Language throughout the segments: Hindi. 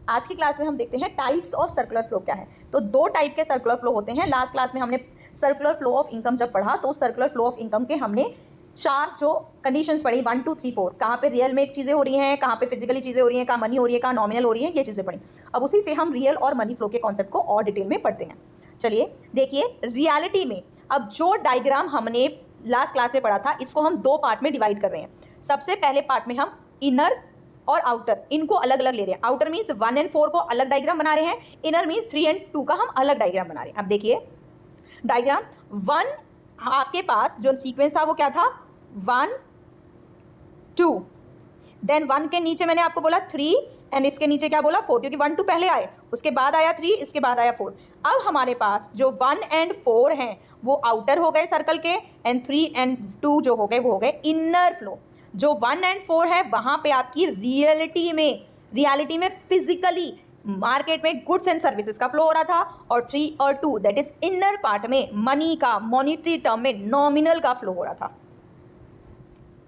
आज की क्लास में हम देखते हैं टाइप्स ऑफ सर्कुलर फ्लो क्या है। तो दो टाइप के सर्कुलर फ्लो होते हैं। लास्ट क्लास में हमने सर्कुलर फ्लो ऑफ इनकम जब पढ़ा तो सर्कुलर फ्लो ऑफ इनकम के हमने चार जो कंडीशंस पढ़ी 1 2 3 4, कहाँ पे रियल में चीज़ें हो रही हैं, कहाँ पे फिजिकली चीज़ें हो रही हैं, कहाँ मनी हो रही है, कहाँ नॉमिनल हो रही है, ये चीज़ें पढ़ी। अब उसी से हम रियल और मनी फ्लो के कॉन्सेप्ट को और डिटेल में पढ़ते हैं। चलिए देखिए, रियलिटी में अब जो डायग्राम हमने लास्ट क्लास में पढ़ा था इसको हम दो पार्ट में डिवाइड कर रहे हैं। सबसे पहले पार्ट में हम इनर और आउटर इनको अलग अलग ले रहे हैं। आउटर मीन्स 1 और 4 को अलग डायग्राम बना रहे हैं, इनर मीन्स 3 और 2 का हम अलग डायग्राम बना रहे हैं। अब देखिए डायग्राम 1, आपके पास जो सीक्वेंस था वो क्या था, 1 2, देन 1 के नीचे मैंने आपको बोला 3 एंड इसके नीचे क्या बोला 4, क्योंकि 1 2 पहले आए, उसके बाद आया 3, इसके बाद आया 4। अब हमारे पास जो 1 और 4 हैं वो आउटर हो गए सर्कल के, एंड 3 और 2 जो हो गए वो हो गए इनर फ्लो। जो 1 और 4 है वहां पे आपकी रियलिटी में फिजिकली मार्केट में गुड्स एंड सर्विसेज का फ्लो हो रहा था, और 3 और 2 दैट इज इनर पार्ट में मनी का, मॉनिटरी टर्म में नॉमिनल का फ्लो हो रहा था।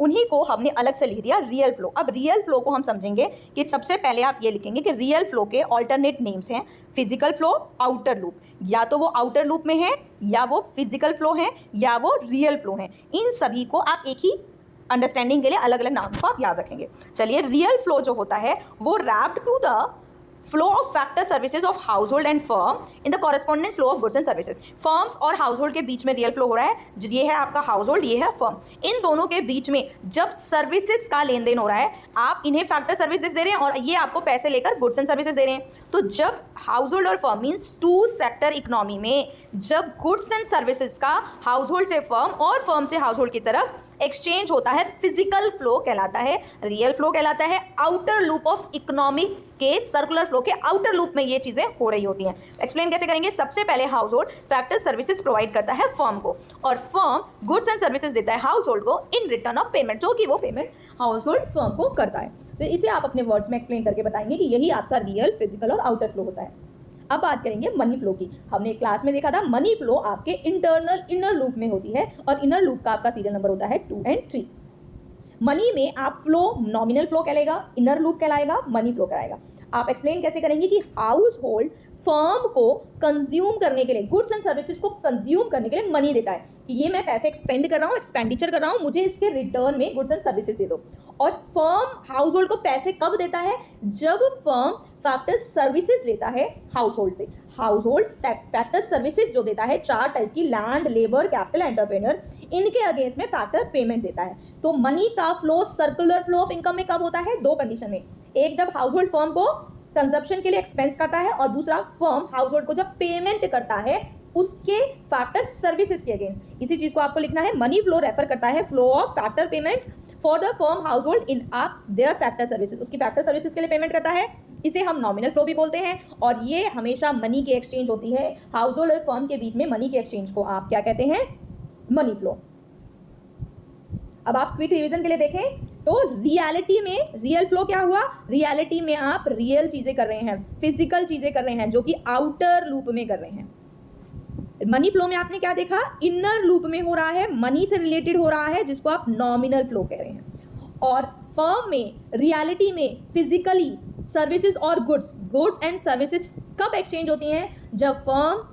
उन्हीं को हमने अलग से लिख दिया रियल फ्लो। अब रियल फ्लो को हम समझेंगे कि सबसे पहले आप ये लिखेंगे कि रियल फ्लो के ऑल्टरनेट नेम्स हैं फिजिकल फ्लो, आउटर लूप। या तो वो आउटर लूप में है, या वो फिजिकल फ्लो है, या वो रियल फ्लो है। इन सभी को आप एक ही अंडरस्टैंडिंग के लिए अलग अलग नाम को आप याद रखेंगे। चलिए, रियल फ्लो जो होता है वो wrapped to the flow of factor services of household and firm in the corresponding flow of goods and services. Firms और हाउस होल्ड के बीच में रियल फ्लो हो रहा है, ये है आपका हाउस होल्ड, ये है फर्म। इन दोनों के बीच में जब सर्विसेज का लेन देन हो रहा है, आप इन्हें फैक्टर सर्विसेज दे रहे हैं और ये आपको पैसे लेकर गुड्स एंड सर्विसेज दे रहे हैं। तो जब हाउस होल्ड और फर्म मीन्स 2 सेक्टर इकोनॉमी में जब गुड्स एंड सर्विसेज का हाउस होल्ड से फर्म और फर्म से हाउस होल्ड की तरफ एक्सचेंज होता है, फिजिकल फ्लो कहलाता है, रियल फ्लो कहलाता है। आउटर लूप ऑफ इकोनॉमिक के सर्कुलर फ्लो के आउटर लूप में ये चीजें हो रही होती हैं। एक्सप्लेन कैसे करेंगे, सबसे पहले house hold factor services provide करता है फर्म को, और फर्म गुड्स एंड सर्विसेज देता है हाउस होल्ड को इन रिटर्न ऑफ पेमेंट, जो कि वो पेमेंट हाउस होल्ड फर्म को करता है। तो इसे आप अपने वर्ड्स में एक्सप्लेन करके बताएंगे कि यही आपका रियल, फिजिकल और आउटर फ्लो होता है। अब बात करेंगे मनी फ्लो की। हमने क्लास में देखा था मनी फ्लो आपके इंटरनल इनर लूप में होती है, और इनर लूप का आपका सीरियल नंबर होता है 2 और 3। मनी में आप फ्लो नॉमिनल फ्लो कहलाएगा, इनर लूप कहलाएगा, मनी फ्लो कहलाएगा। आप एक्सप्लेन कैसे करेंगे कि हाउस होल्ड फर्म को कंज्यूम करने के लिए, गुड्स एंड सर्विसेज को कंज्यूम करने के लिए मनी देता है कि ये मैं पैसे एक्सपेंड कर रहा हूँ, एक्सपेंडिचर कर रहा हूँ, मुझे इसके रिटर्न में गुड्स एंड सर्विसेज दे दो। और फर्म हाउस होल्ड को पैसे कब देता है, जब फर्म फैक्टर सर्विसेज लेता है हाउस होल्ड से। हाउस होल्ड फैक्टर सर्विसेज जो देता है 4 टाइप की, लैंड, लेबर, कैपिटल, एंटरप्रेन्योर, इनके अगेंस्ट में फैक्टर पेमेंट देता है। तो मनी का flow circular flow of income में कब होता है, 2 कंडीशन में। एक जब हाउस होल्ड फर्म को कंजप्शन के लिए एक्सपेंस करता है, और दूसरा फर्म हाउस होल्ड को जब पेमेंट करता है उसके फैक्टर सर्विसेज के अगेंस्ट। इसी चीज को आपको लिखना है। मनी फ्लो रेफर करता है flow of factor payments for the firm house hold in आप देयर फैक्टर सर्विसेज, उसकी फैक्टर सर्विसेज के लिए पेमेंट करता है। इसे हम नॉमिनल फ्लो भी बोलते हैं, और ये हमेशा मनी की एक्सचेंज होती है हाउस होल्ड और फर्म के बीच में। मनी के एक्सचेंज को आप क्या कहते हैं, मनी फ्लो। अब आप क्विक रिवीजन के लिए देखें तो रियलिटी में रियल फ्लो क्या हुआ, रियलिटी में आप रियल चीजें कर रहे हैं, फिजिकल चीजें कर रहे हैं, जो कि आउटर लूप में कर रहे हैं। मनी फ्लो में आपने क्या देखा, इनर लूप में हो रहा है, मनी से रिलेटेड हो रहा है, जिसको आप नॉमिनल फ्लो कह रहे हैं। और फर्म में, रियलिटी में फिजिकली सर्विसेज और गुड्स एंड सर्विसेज कब एक्सचेंज होती हैं, जब फर्म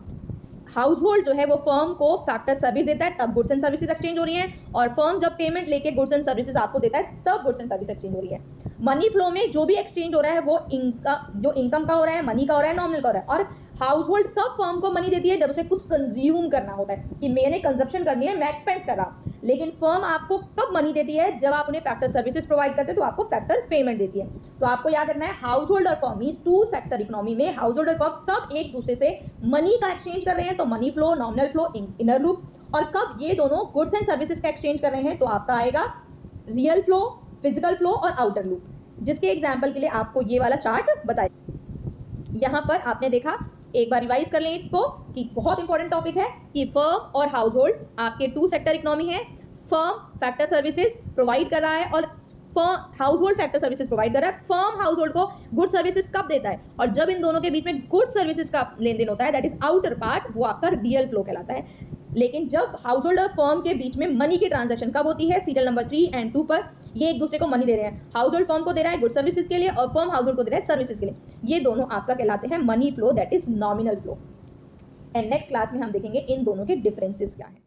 हाउस होल्ड जो है वो फर्म को फैक्टर सर्विस देता है, तब गुड्स एंड सर्विसेज एक्सचेंज हो रही हैं, और फर्म जब पेमेंट लेके गुड्स एंड सर्विसेज आपको देता है तब गुड्स एंड सर्विस एक्सचेंज हो रही है। मनी फ्लो में जो भी एक्सचेंज हो रहा है वो जो इनकम का हो रहा है, मनी का हो रहा है, नॉमिनल का हो रहा है। और हाउस होल्ड कब फर्म को मनी देती है, जब उसे कुछ कंज्यूम करना होता है कि मैंने कंजप्शन करनी है, मैं एक्सपेंस कर रहा। लेकिन फर्म आपको कब मनी देती है, जब आप उन्हें फैक्टर सर्विसेज प्रोवाइड करते हैं तो आपको फैक्टर पेमेंट देती है। तो आपको याद रखना है, हाउस होल्ड और फर्म मींस 2 सेक्टर इकोनॉमी में हाउस होल्ड और फर्म कब एक दूसरे से मनी का एक्सचेंज कर रहे हैं, तो money flow, nominal flow, inner loop. और कब ये दोनों गुड्स एंड सर्विसेज का एक्सचेंज कर रहे हैं, तो आपका आएगा रियल फ्लो, फिजिकल फ्लो और आउटर लूप। जिसके एग्जाम्पल के लिए आपको ये वाला चार्ट बताया। यहाँ पर आपने देखा, एक बार रिवाइज कर लें इसको कि बहुत इंपॉर्टेंट टॉपिक है कि फर्म और हाउस होल्ड आपके 2 सेक्टर इकोनॉमी है। फर्म फैक्टर सर्विसेज प्रोवाइड कर रहा है और house hold factor services provide कर रहा है। फर्म हाउस होल्ड को गुड सर्विसेज कब देता है, और जब इन दोनों के बीच में गुड सर्विसेज का लेन देन होता है, दैट इज आउटर पार्ट, वो आपका रियल फ्लो कहलाता है। लेकिन जब हाउस होल्ड और फर्म के बीच में मनी की ट्रांजैक्शन कब होती है, सीरियल नंबर 3 एंड 2 पर, ये एक दूसरे को मनी दे रहे हैं, हाउस होल्ड फर्म को दे रहा है गुड सर्विसेज के लिए और फर्म हाउस होल्ड को दे रहा है सर्विसेज के लिए, ये दोनों आपका कहलाते हैं money flow, that is nominal flow. And next class में हम देखेंगे इन दोनों के डिफरेंसेस क्या है।